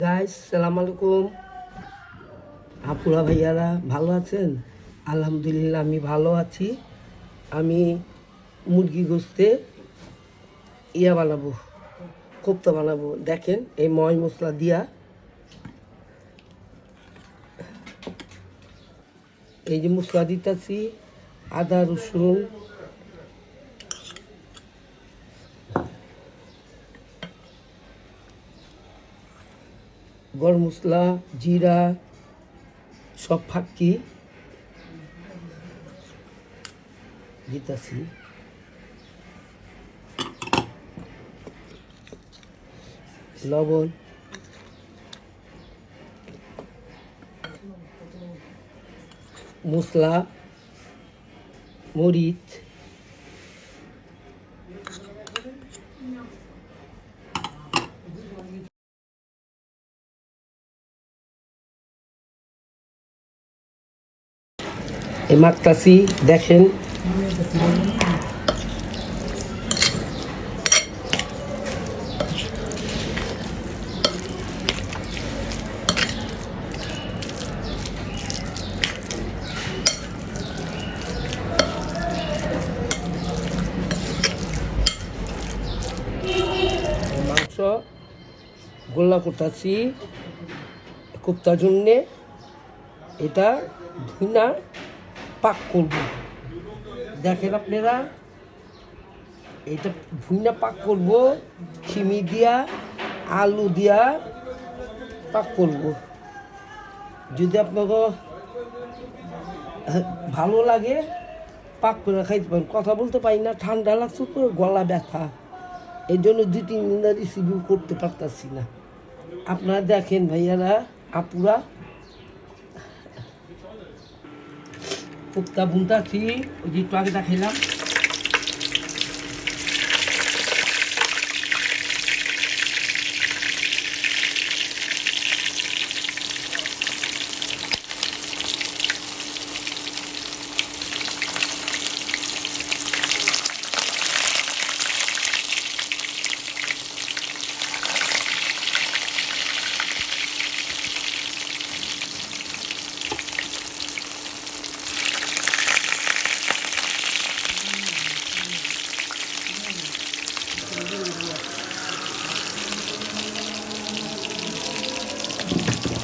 Guys, সালাম আলাইকুম। আপুরা ভাইয়ারা ভালো আছেন? আলহামদুলিল্লাহ আমি ভালো আছি। আমি মুরগি গোস্তে বানাবো, কোপ্তা বানাবো। দেখেন এই ময় মশলা দিয়া, এই যে মশলা দিতেছি, আদা রসুন, গরম মশলা, জিরা সব ফাঁকি দিতেছি। লবণ, মশলা, মরিচ, এই মাখতাছি। দেখেন মাংস গোল্লা করতেছি কোপ্তার জন্যে। এটা ধুনা পাক করব। দেখেন আপনারা, এটা ভুইনা পাক করব, খিমি দিয়া আলু দিয়া পাক করব। যদি আপনাকে ভালো লাগে পাক করে খাইতে পারেন। কথা বলতে পারি না, ঠান্ডা লাগছে তো, গলা ব্যথা, এই জন্য 2-3 দিন রিসিভ করতে পারতাছি না। আপনারা দেখেন ভাইয়ারা আপুরা, কোপ্তা বুনতাছি। ওই যে একটু আগে দেখাইলাম।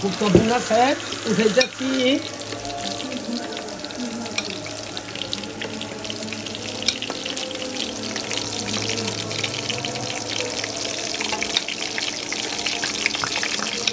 কোপ্তা বুনা শেষ, উঠে যাচ্ছি